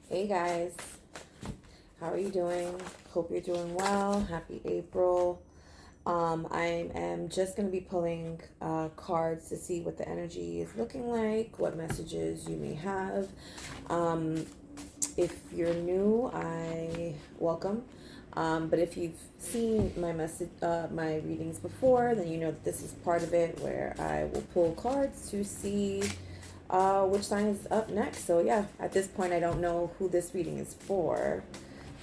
Hey guys, how are you doing? Hope you're doing well. Happy April. I am just going to be pulling cards to see what the energy is looking like, what messages you may have. Um, if you're new, I welcome. But if you've seen my readings before, then you know that this is part of it where I will pull cards to see which sign is up next. So yeah, at this point, I don't know who this reading is for,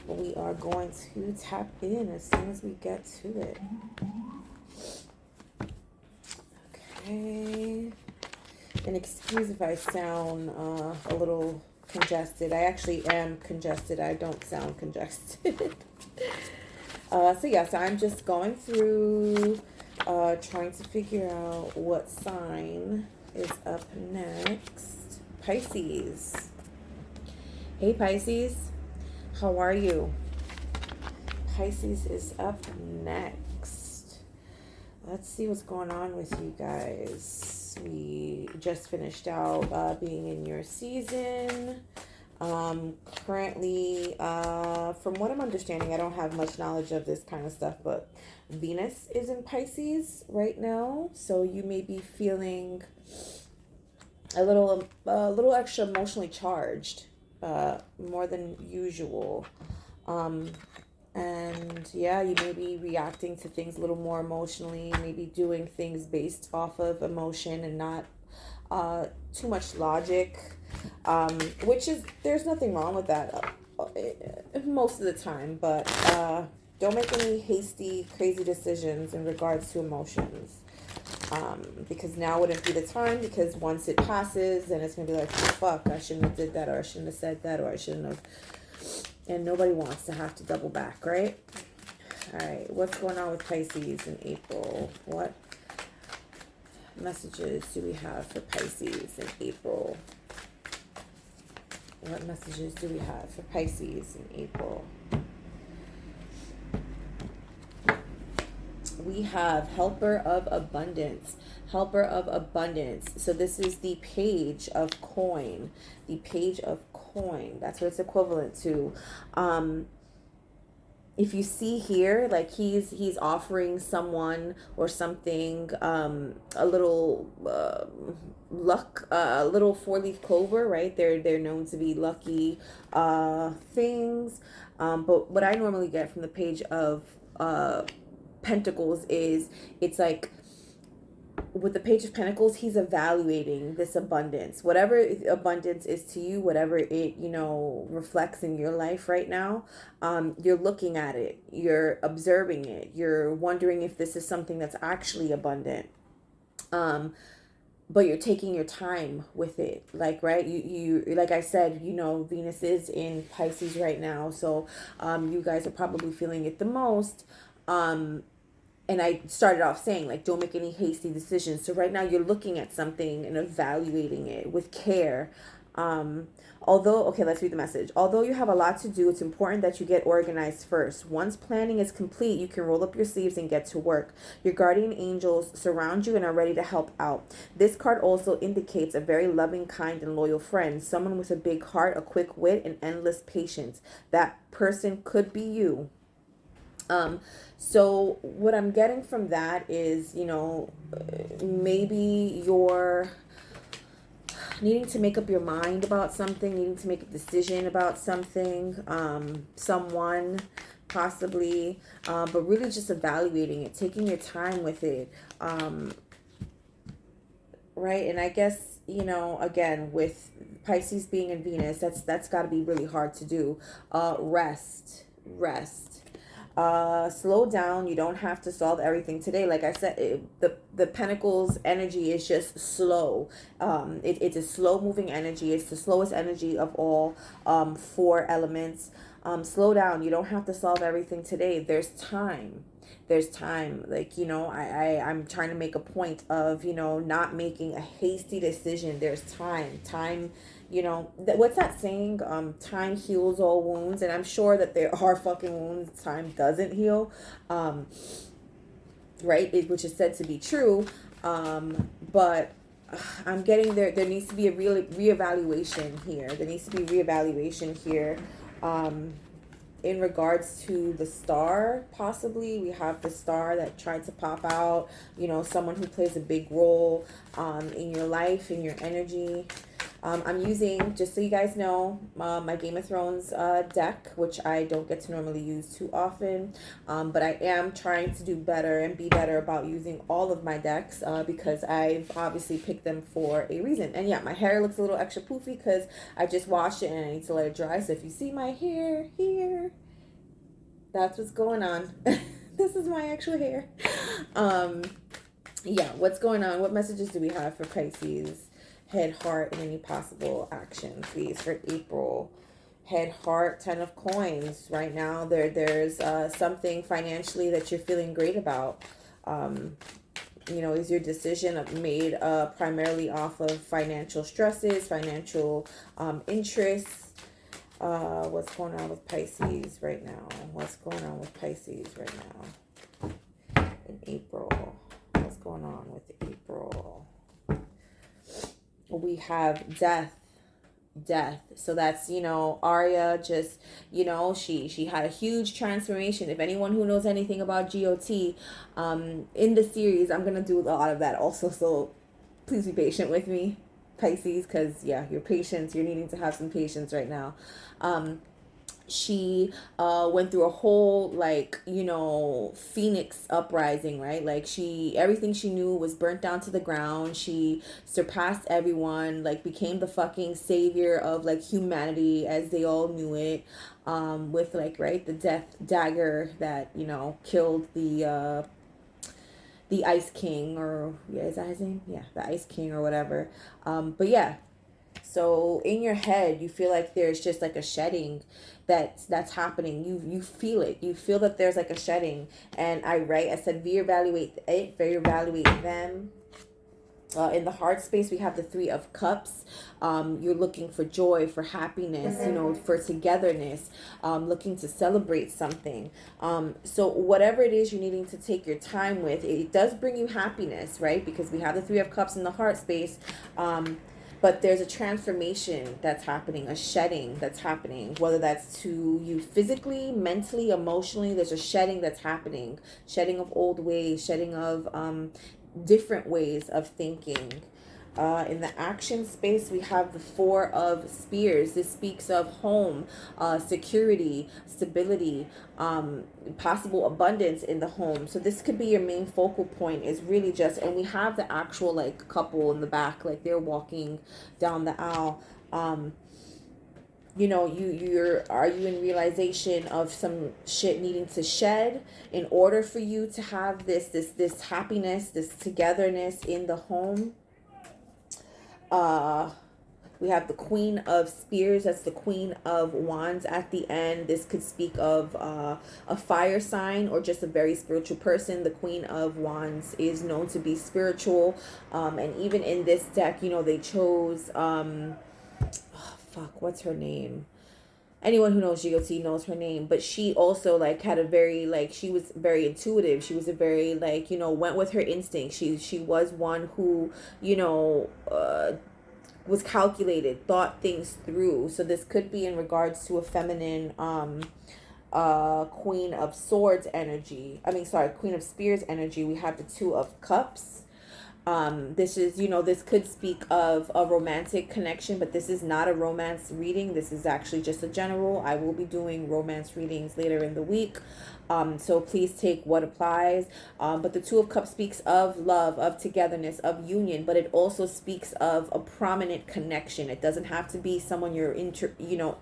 but we are going to tap in as soon as we get to it. Okay. And excuse if I sound a little congested. I actually am congested. I don't sound congested. So I'm just going through, trying to figure out what sign is up next. Pisces. Hey Pisces, how are you? Pisces is up next. Let's see what's going on with you guys. We just finished out being in your season. Currently, from what I'm understanding, I don't have much knowledge of this kind of stuff, but Venus is in Pisces right now, so you may be feeling a little extra emotionally charged, more than usual. And yeah, you may be reacting to things a little more emotionally, maybe doing things based off of emotion and not too much logic, which is, there's nothing wrong with that most of the time, but don't make any hasty, crazy decisions in regards to emotions. Because now wouldn't be the time, because once it passes, then it's going to be like, fuck, I shouldn't have did that, or I shouldn't have said that, or I shouldn't have, and nobody wants to have to double back, right? All right, what's going on with Pisces in April? What messages do we have for Pisces in April? What messages do we have for Pisces in April? We have Helper of Abundance. Helper of Abundance. So this is the Page of Coin. The Page of Coin. That's what it's equivalent to. If you see here, like he's offering someone or something a little luck, a little four-leaf clover, right? They're known to be lucky things. But what I normally get from the Page of Pentacles is, it's like, with the Page of Pentacles, he's evaluating this abundance. Whatever abundance is to you, whatever it, reflects in your life right now, you're looking at it, you're observing it, you're wondering if this is something that's actually abundant. But you're taking your time with it. Like, right, you like I said, Venus is in Pisces right now, so you guys are probably feeling it the most. And I started off saying, like, don't make any hasty decisions. So right now you're looking at something and evaluating it with care. Okay, let's read the message. Although you have a lot to do, it's important that you get organized first. Once planning is complete, you can roll up your sleeves and get to work. Your guardian angels surround you and are ready to help out. This card also indicates a very loving, kind, and loyal friend. Someone with a big heart, a quick wit, and endless patience. That person could be you. So what I'm getting from that is, maybe you're needing to make up your mind about something, needing to make a decision about something, someone possibly, but really just evaluating it, taking your time with it, right? And I guess, again, with Pisces being in Venus, that's got to be really hard to do. Rest. Slow down. You don't have to solve everything today. Like I said, the Pentacles energy is just slow. It's a slow moving energy. It's the slowest energy of all four elements. Slow down. You don't have to solve everything today. There's time. Like, I'm trying to make a point of, not making a hasty decision. There's time. What's that saying? Time heals all wounds. And I'm sure that there are fucking wounds time doesn't heal. Right? Which is said to be true. But I'm getting there needs to be a real reevaluation here. There needs to be reevaluation here. Um, in regards to the star, possibly we have the star that tried to pop out, you know, someone who plays a big role in your life, in your energy. I'm using, just so you guys know, my Game of Thrones deck, which I don't get to normally use too often, but I am trying to do better and be better about using all of my decks because I've obviously picked them for a reason. And yeah, my hair looks a little extra poofy because I just washed it and I need to let it dry. So if you see my hair here, that's what's going on. This is my actual hair. Yeah, what's going on? What messages do we have for Pisces? Head, heart, and any possible action, please, for April. Head, heart, 10 of coins. Right now, there's something financially that you're feeling great about. You know, is your decision made primarily off of financial stresses, financial interests? What's going on with Pisces right now? What's going on with Pisces right now in April? What's going on with April? We have death. So that's, you know, Arya just, you know, she had a huge transformation. If anyone who knows anything about GOT in the series, I'm gonna do a lot of that also, so please be patient with me, Pisces, because yeah, your patience, you're needing to have some patience right now. She went through a whole, like, you know, phoenix uprising, right? Like, everything she knew was burnt down to the ground. She surpassed everyone, like became the fucking savior of like humanity as they all knew it, with like, right, the death dagger that, you know, killed the Ice King, or yeah, is that his name? Yeah, the Ice King or whatever. But yeah, so in your head, you feel like there's just like a shedding that's happening. You feel it. You feel that there's like a shedding. And I said reevaluate it, reevaluate them. In the heart space, we have the Three of Cups. You're looking for joy, for happiness, you know, for togetherness, looking to celebrate something. So whatever it is you're needing to take your time with, it does bring you happiness, right? Because we have the Three of Cups in the heart space. But there's a transformation that's happening, a shedding that's happening, whether that's to you physically, mentally, emotionally. There's a shedding that's happening, shedding of old ways, shedding of different ways of thinking. In the action space, we have the Four of Spears. This speaks of home, security, stability, possible abundance in the home. So this could be your main focal point, is really just, and we have the actual like couple in the back, like they're walking down the aisle. You know, are you in realization of some shit needing to shed in order for you to have this happiness, this togetherness in the home? We have the Queen of Spears. That's the Queen of Wands at the end. This could speak of a fire sign or just a very spiritual person. The Queen of Wands is known to be spiritual. And even in this deck, you know, they chose what's her name? Anyone who knows GOT knows her name, but she also like had a very, like, she was very intuitive. She was a very, like, you know, went with her instinct. She was one who, you know, was calculated, thought things through. So this could be in regards to a feminine Queen of Swords energy. Queen of Spears energy. We have the Two of Cups. This is, you know, this could speak of a romantic connection, but this is not a romance reading. This is actually just a general. I will be doing romance readings later in the week. So please take what applies. But the Two of Cups speaks of love, of togetherness, of union, but it also speaks of a prominent connection. It doesn't have to be someone you're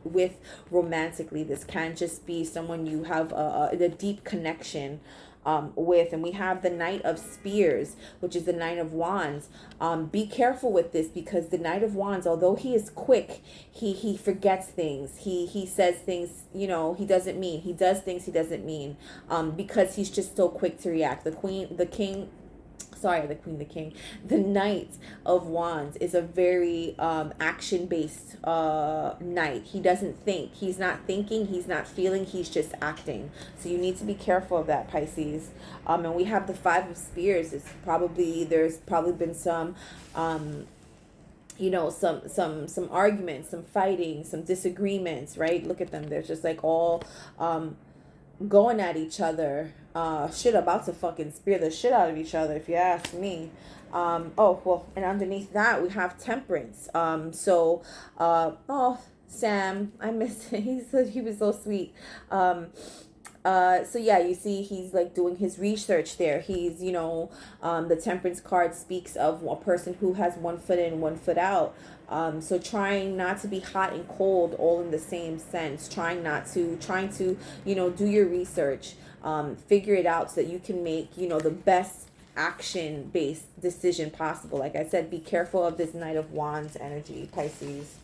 with romantically. This can just be someone you have a deep connection with. And we have the Knight of Spears, which is the Knight of Wands. Be careful with this, because the Knight of Wands, although he is quick, he forgets things. He says things, you know, he doesn't mean. He does things he doesn't mean, because he's just so quick to react. The King sorry, the Queen, the King. The Knight of Wands is a very action-based knight. He doesn't think. He's not thinking. He's not feeling. He's just acting. So you need to be careful of that, Pisces. And we have the Five of Spears. There's probably been some some arguments, some fighting, some disagreements, right? Look at them. They're just like all going at each other. Shit, about to fucking spear the shit out of each other, if you ask me. And underneath that we have Temperance. Sam, I miss him. He was so sweet. So yeah, you see he's like doing his research there. He's, the Temperance card speaks of a person who has one foot in, one foot out. So trying not to be hot and cold all in the same sense, trying to, do your research, figure it out so that you can make, the best action-based decision possible. Like I said, be careful of this Knight of Wands energy, Pisces.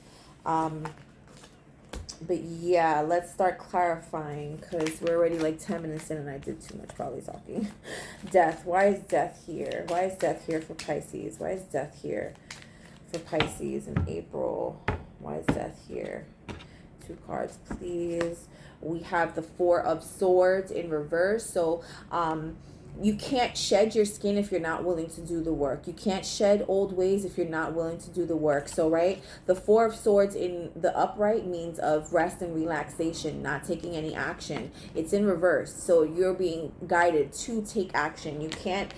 But yeah, let's start clarifying, because we're already like 10 minutes in and I did too much probably talking. Death. Why is death here? Why is death here for Pisces? Why is death here for Pisces in April? Why is death here? 2 cards, please. We have the Four of Swords in reverse. So, you can't shed your skin if you're not willing to do the work. You can't shed old ways if you're not willing to do the work. So, right, the Four of Swords in the upright means of rest and relaxation, not taking any action. It's in reverse. So you're being guided to take action. You can't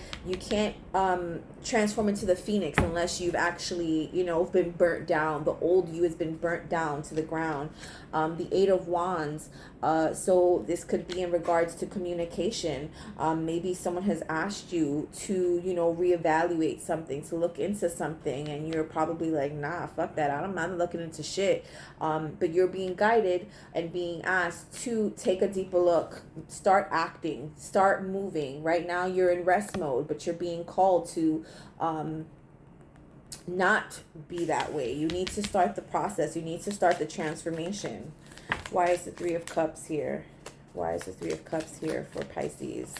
transform into the Phoenix unless you've actually, been burnt down. The old you has been burnt down to the ground. The Eight of Wands. So this could be in regards to communication. Maybe someone has asked you to, reevaluate something, to look into something, and you're probably like, nah, fuck that. I'm not looking into shit. But you're being guided and being asked to take a deeper look, start acting, start moving. Right now you're in rest mode, but you're being called to not be that way. You need to start the process. You need to start the transformation. Why is the Three of Cups here? Why is the Three of Cups here for Pisces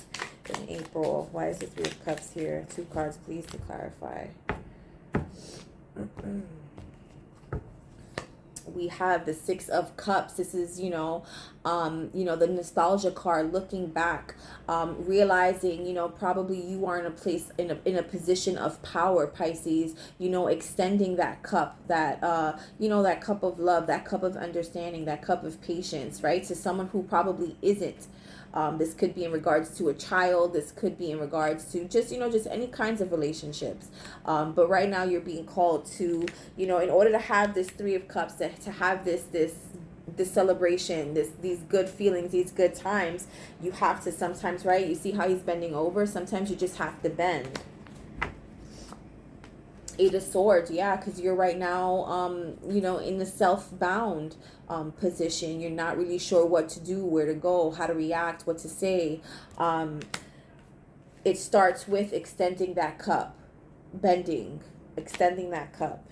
in April? Why is the Three of Cups here? 2 cards, please, to clarify. We have the Six of Cups. This is, the nostalgia card, looking back, realizing, probably you are in a place, in a position of power, Pisces, extending that cup, that, that cup of love, that cup of understanding, that cup of patience, right, to someone who probably isn't. This could be in regards to a child. This could be in regards to just any kinds of relationships. But right now you're being called to, in order to have this Three of Cups, to have this celebration, these good feelings, these good times, you have to sometimes, right? You see how he's bending over? Sometimes you just have to bend. Eight of Swords, yeah, because you're right now, in the self-bound position. You're not really sure what to do, where to go, how to react, what to say. It starts with extending that cup, bending, extending that cup.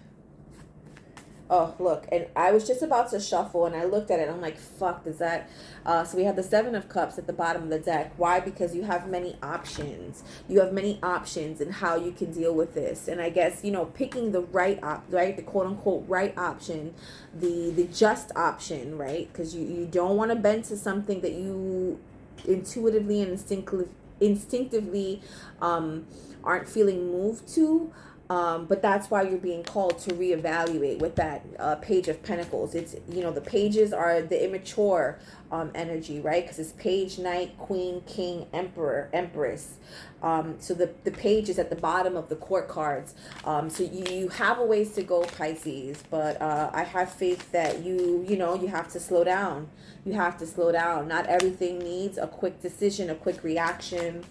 Oh, look, and I was just about to shuffle, and I looked at it, and I'm like, fuck, does that... So we have the Seven of Cups at the bottom of the deck. Why? Because you have many options. You have many options in how you can deal with this. And I guess, picking the right, the quote-unquote right option, the just option, right? Because you don't want to bend to something that you intuitively and instinctively aren't feeling moved to. But that's why you're being called to reevaluate with that Page of Pentacles. It's, the pages are the immature energy, right? Because it's Page, Knight, Queen, King, Emperor, Empress. So the page is at the bottom of the court cards. So you have a ways to go, Pisces, but I have faith that you have to slow down. You have to slow down. Not everything needs a quick decision, a quick reaction.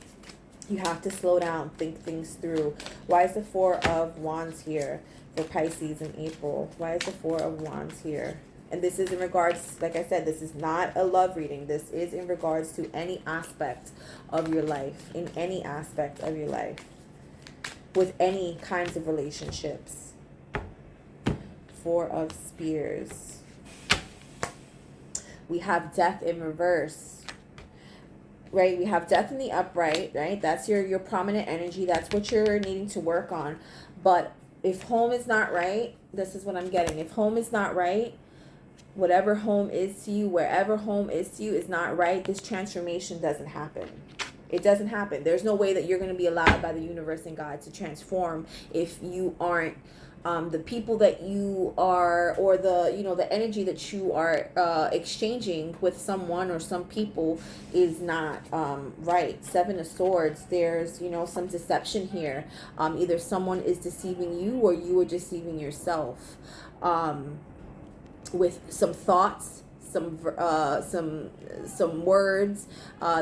You have to slow down, think things through. Why is the Four of Wands here for Pisces in April? Why is the Four of Wands here? And this is in regards, like I said, this is not a love reading. This is in regards to any aspect of your life, in any aspect of your life, with any kinds of relationships. Four of Spears. We have Death in reverse. right? We have death in the upright, right? That's your prominent energy. That's what you're needing to work on. But if home is not right, this is what I'm getting. If home is not right, whatever home is to you, wherever home is to you is not right, this transformation doesn't happen. It doesn't happen. There's no way that you're going to be allowed by the universe and God to transform if you aren't the people that you are, or the, you know, the energy that you are exchanging with someone or some people is not right. Seven of Swords, there's, you know, some deception here. Either someone is deceiving you or you are deceiving yourself with some thoughts, some words.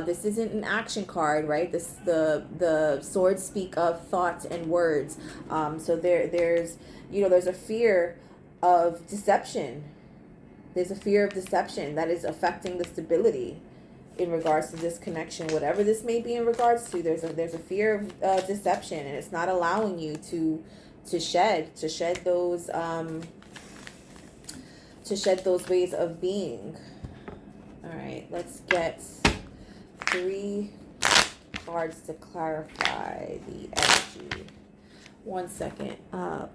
This isn't an action card, right? The swords speak of thoughts and words. So there's, you know, there's a fear of deception. There's a fear of deception that is affecting the stability in regards to this connection, whatever this may be in regards to. There's a fear of deception, and it's not allowing you to shed those ways of being. All right, let's get 3 cards to clarify the energy. 1 second,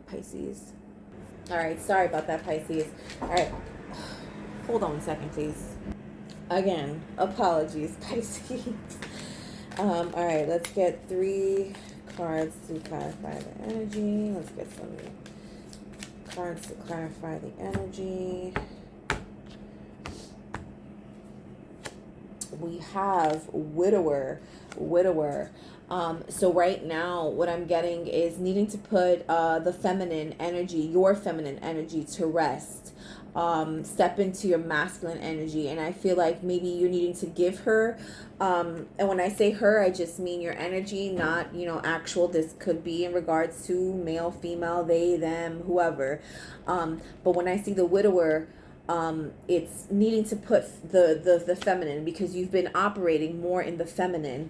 Pisces. All right, sorry about that, Pisces. All right, hold on 1 second, please. Again, apologies, Pisces. All right, let's get 3 cards to clarify the energy. Let's get some cards to clarify the energy. We have widower. So right now what I'm getting is needing to put the feminine energy, your feminine energy, to rest. Step into your masculine energy, and I feel like maybe you're needing to give her, and when I say her, I just mean your energy, not, you know, actual. This could be in regards to male, female, they, them, whoever. But when I see the widower, it's needing to put the feminine, because you've been operating more in the feminine.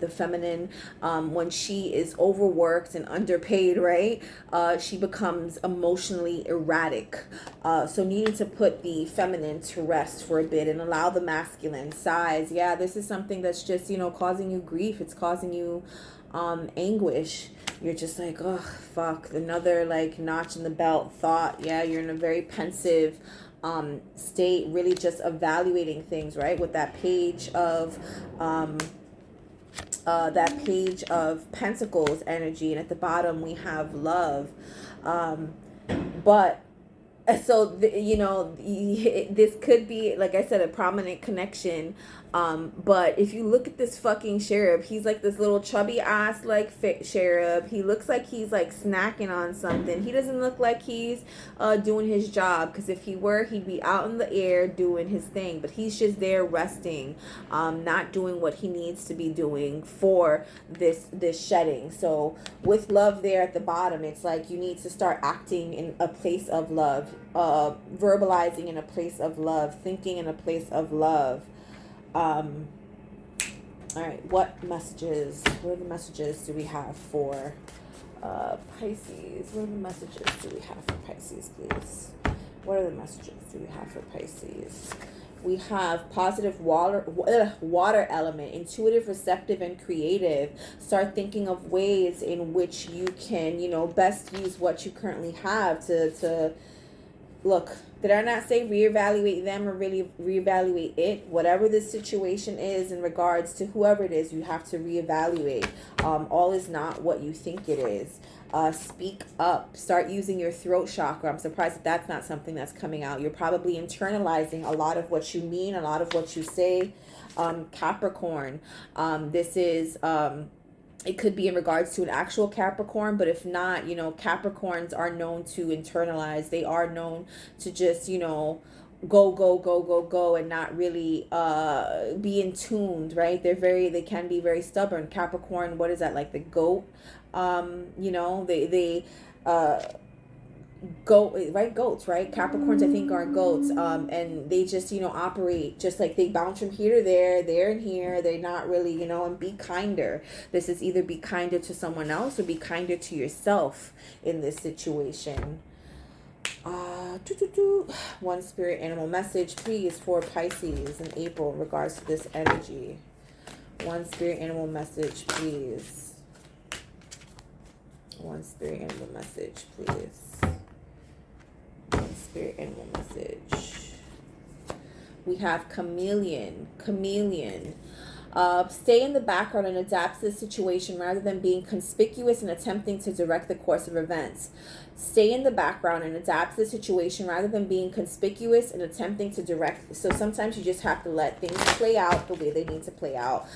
When she is overworked and underpaid, right? She becomes emotionally erratic. So needing to put the feminine to rest for a bit and allow the masculine size. Yeah, this is something that's just, you know, causing you grief. It's causing you anguish. You're just like, oh, fuck, another like notch in the belt thought. Yeah, you're in a very pensive state, really just evaluating things, right? With that page of Pentacles energy, and at the bottom we have love. But so you know, this could be, like I said, a prominent connection. But if you look at this fucking cherub, he's like this little chubby ass like cherub. He looks like he's like snacking on something. He doesn't look like he's doing his job, because if he were, he'd be out in the air doing his thing. But he's just there resting, not doing what he needs to be doing for this shedding. So with love there at the bottom, it's like you need to start acting in a place of love, verbalizing in a place of love, thinking in a place of love. All right, what messages, what are the messages do we have for Pisces? What are the messages do we have for Pisces, please? What are the messages do we have for Pisces? We have positive water element, intuitive, receptive, and creative. Start thinking of ways in which you can, you know, best use what you currently have to look. Did I not say reevaluate them, or really reevaluate it? Whatever this situation is in regards to whoever it is, you have to reevaluate. All is not what you think it is. Speak up. Start using your throat chakra. I'm surprised that that's not something that's coming out. You're probably internalizing a lot of what you mean, a lot of what you say. Capricorn. This is... it could be in regards to an actual Capricorn, but if not, you know, Capricorns are known to internalize. They are known to just, you know, go, and not really be in tuned, right? They can be very stubborn. Capricorn, what is that, like the goat? You know, they goats, right? Capricorns, I think, are goats, and they just, you know, operate just like they bounce from here to there and here. They're not really, you know. And be kinder. This is either be kinder to someone else or be kinder to yourself in this situation. One spirit animal message, please, for Pisces in April in regards to this energy. One spirit animal message, please. One spirit animal message, please. One spirit animal message. We have chameleon. Chameleon. Stay in the background and adapt to the situation rather than being conspicuous and attempting to direct the course of events. Stay in the background and adapt to the situation rather than being conspicuous and attempting to direct. So sometimes you just have to let things play out the way they need to play out,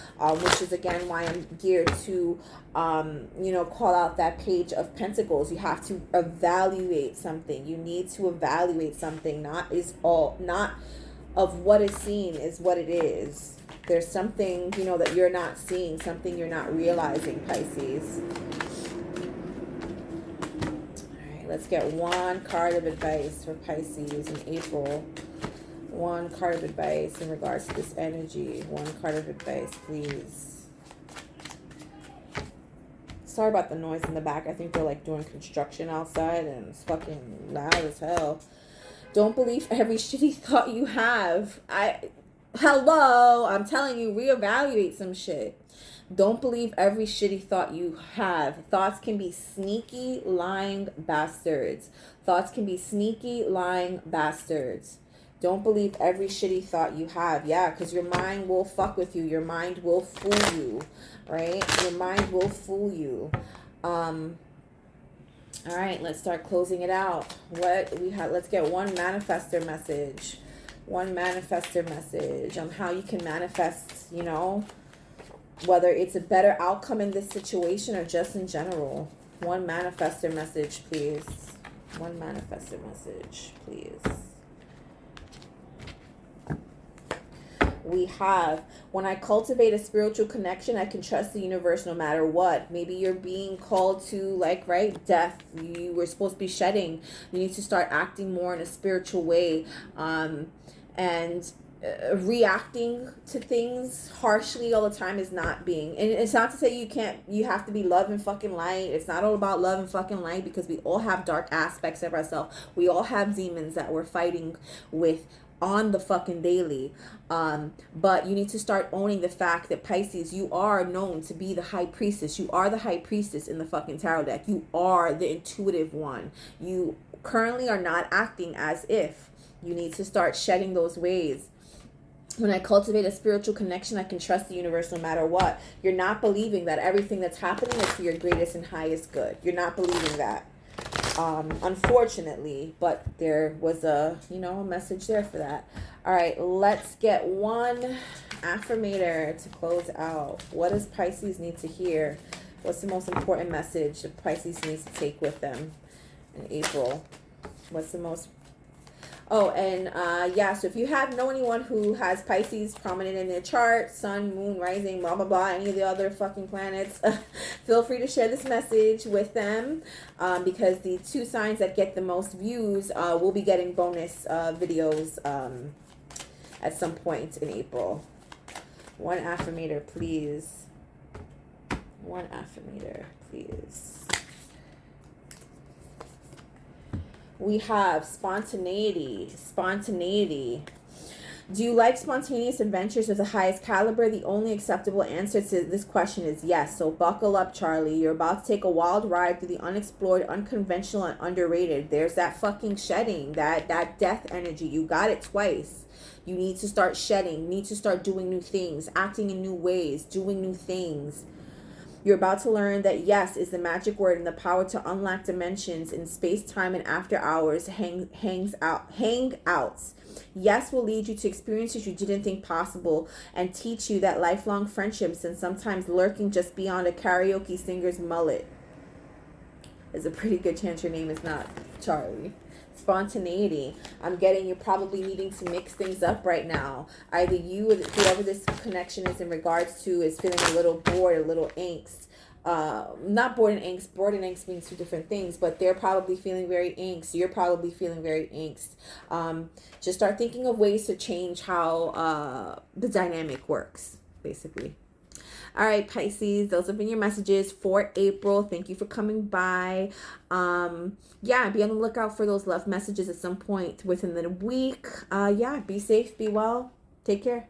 which is again why I'm geared to, call out that Page of Pentacles. You have to evaluate something. You need to evaluate something. Not of what is seen is what it is. There's something, that you're not seeing, something you're not realizing, Pisces. Let's get one card of advice for Pisces in April. One card of advice in regards to this energy. One card of advice, please. Sorry about the noise in the back. I think they're like doing construction outside and it's fucking loud as hell. Don't believe every shitty thought you have. Hello, I'm telling you, reevaluate some shit. Don't believe every shitty thought you have. Thoughts can be sneaky, lying bastards. Thoughts can be sneaky, lying bastards. Don't believe every shitty thought you have. Yeah, because your mind will fuck with you. Your mind will fool you, right? Your mind will fool you. All right, let's start closing it out. What we have, let's get one manifestor message. One manifestor message on how you can manifest, whether it's a better outcome in this situation or just in general. One manifestor message, please. One manifestor message, please. We have, when I cultivate a spiritual connection, I can trust the universe no matter what. Maybe you're being called to, death. You were supposed to be shedding. You need to start acting more in a spiritual way. And reacting to things harshly all the time is not being, and it's not to say you have to be love and fucking light. It's not all about love and fucking light, because we all have dark aspects of ourselves. We all have demons that we're fighting with on the fucking daily. But you need to start owning the fact that, Pisces, you are known to be the high priestess. You are the high priestess in the fucking tarot deck. You are the intuitive one. You currently are not acting as if. You need to start shedding those ways. When I cultivate a spiritual connection, I can trust the universe no matter what. You're not believing that everything that's happening is for your greatest and highest good. You're not believing that. Unfortunately, but there was a message there for that. All right, let's get one affirmator to close out. What does Pisces need to hear? What's the most important message that Pisces needs to take with them in April? What's the most... Oh, and so if you know anyone who has Pisces prominent in their chart, sun, moon, rising, blah, blah, blah, any of the other fucking planets, feel free to share this message with them, because the 2 signs that get the most views will be getting bonus videos at some point in April. One affirmator, please. One affirmator, please. We have spontaneity. Spontaneity. Do you like spontaneous adventures of the highest caliber? The only acceptable answer to this question is yes. So buckle up, Charlie. You're about to take a wild ride through the unexplored, unconventional, and underrated. There's that fucking shedding, that death energy. You got it twice. You need to start shedding. You need to start doing new things, acting in new ways, doing new things. You're about to learn that yes is the magic word, and the power to unlock dimensions in space, time, and after hours hangouts. Yes will lead you to experiences you didn't think possible and teach you that lifelong friendships and sometimes lurking just beyond a karaoke singer's mullet. There's a pretty good chance your name is not Charlie. Spontaneity. I'm getting you're probably needing to mix things up right now. Either you or whoever this connection is in regards to is feeling a little bored, a little angst. Not bored and angst. Bored and angst means 2 different things, but they're probably feeling very angst. You're probably feeling very angst. Just start thinking of ways to change how the dynamic works, basically. All right, Pisces, those have been your messages for April. Thank you for coming by. Be on the lookout for those love messages at some point within the week. Be safe, be well. Take care.